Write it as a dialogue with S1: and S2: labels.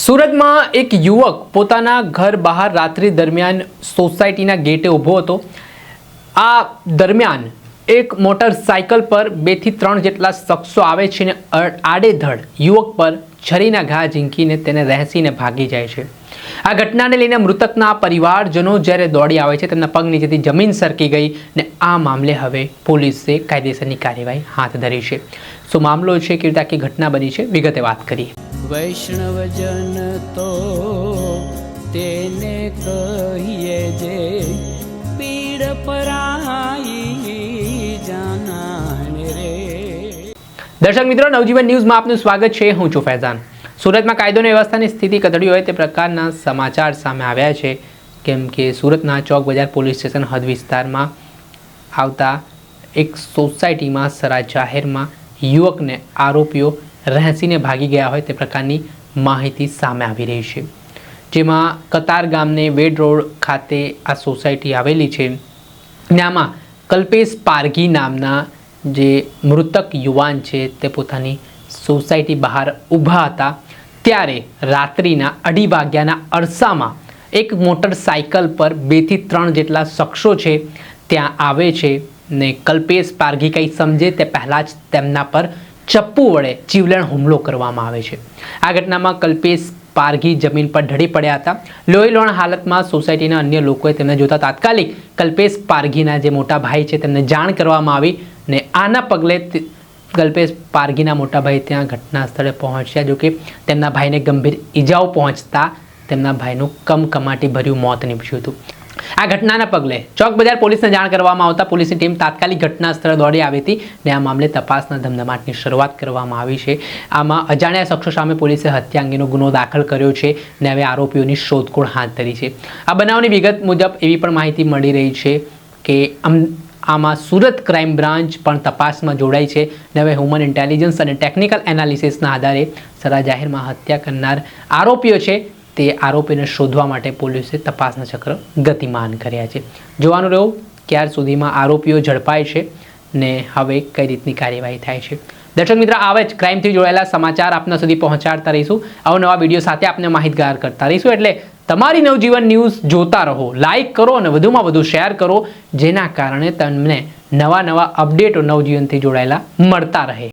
S1: સુરતમાં એક યુવક પોતાના ઘર બહાર રાત્રિ દરમિયાન સોસાયટીના ગેટે ઊભો હતો। આ દરમિયાન એક મોટરસાઇકલ પર 2 થી 3 જેટલા શખ્સો આવે છે અને આડેધડ યુવક પર છરીના ઘા ઝીંકીને તેને રહેસીને ભાગી જાય છે। આ ઘટનાને લઈને મૃતકના પરિવારજનો જ્યારે દોડી આવે છે, તેમના પગ નીચેથી જમીન સરકી ગઈ અને આ મામલે હવે પોલીસે કાયદેસરની કાર્યવાહી હાથ ધરી છે। શું મામલો છે, કેવી રીતે આખી ઘટના બની છે, વિગતે વાત કરીએ।
S2: વૈષ્ણવજન તો તેને કહીએ જે પીડ પરાઈ જાનાને રે।
S1: દર્શક મિત્રો, નવજીવન ન્યૂઝમાં આપનું સ્વાગત છે। હું છું ફૈઝાન। સુરતમાં કાયદો અને વ્યવસ્થાની સ્થિતિ કથળી હોય તે પ્રકારના સમાચાર સામે આવ્યા છે, કેમ કે સુરતના ચોક બજાર પોલીસ સ્ટેશન હદ વિસ્તારમાં આવતા એક સોસાયટીમાં સરા જાહેરમાં યુવકને આરોપીઓ રહેસીને ભાગી ગયા હોય તે પ્રકારની માહિતી સામે આવી રહી છે, જેમાં કતાર ગામને વેડ રોડ ખાતે આ સોસાયટી આવેલી છે। અને આમાં કલ્પેશ પારઘી નામના જે મૃતક યુવાન છે તે પોતાની સોસાયટી બહાર ઊભા હતા, ત્યારે રાત્રિના 2:30 વાગ્યાના અરસામાં એક મોટરસાઇકલ પર 2 થી 3 જેટલા શખ્સો છે ત્યાં આવે છે ને કલ્પેશ પારઘી કંઈ સમજે તે પહેલાં જ તેમના પર ચપ્પુ વડે જીવલેણ હુમલો કરવામાં આવે છે। આ ઘટનામાં કલ્પેશ પારઘી જમીન પર ઢળી પડ્યા હતા। લોહીલોણ હાલતમાં સોસાયટીના અન્ય લોકોએ તેમને જોતા તાત્કાલિક કલ્પેશ પારઘીના જે મોટા ભાઈ છે તેમને જાણ કરવામાં આવી ને આના પગલે કલ્પેશ પારઘીના મોટા ભાઈ ત્યાં ઘટના સ્થળે પહોંચ્યા। જોકે તેમના ભાઈને ગંભીર ઈજાઓ પહોંચતા તેમના ભાઈનું કમકમાટી ભર્યું મોત નીપજ્યું હતું। આ ઘટનાના પગલે ચોક બજાર પોલીસને જાણ કરવામાં આવતા પોલીસની ટીમ તાત્કાલિક ઘટના સ્થળે દોડી આવી હતી અને આ મામલે તપાસના ધમધમાટની શરૂઆત કરવામાં આવી છે। આમાં અજાણ્યા શખ્સો સામે પોલીસે હત્યા અંગેનો ગુનો દાખલ કર્યો છે અને હવે આરોપીઓની શોધખોળ હાથ ધરી છે। આ બનાવની વિગત મુજબ એવી પણ માહિતી મળી રહી છે કે આમાં સુરત ક્રાઇમ બ્રાન્ચ પણ તપાસમાં જોડાઈ છે અને હવે હ્યુમન ઇન્ટેલિજન્સ અને ટેકનિકલ એનાલિસિસના આધારે સરા જાહેરમાં હત્યા કરનાર આરોપીઓ છે તે આરોપીને શોધવા માટે પોલીસે તપાસના ચક્ર ગતિમાન કર્યા છે। જોવાનું રહ્યું ક્યાર સુધીમાં આરોપીઓ ઝડપાય છે ને હવે કઈ રીતની કાર્યવાહી થાય છે। દર્શક મિત્રો, આવા જ ક્રાઇમથી જોડાયેલા સમાચાર આપના સુધી પહોંચાડતા રહીશું। અવનવા વિડીયો સાથે આપને માહિતગાર કરતા રહીશું, એટલે તમારી નવજીવન ન્યૂઝ જોતા રહો, લાઇક કરો અને વધુમાં વધુ શેર કરો, જેના કારણે તમને નવા અપડેટો નવજીવનથી જોડાયેલા મળતા રહે।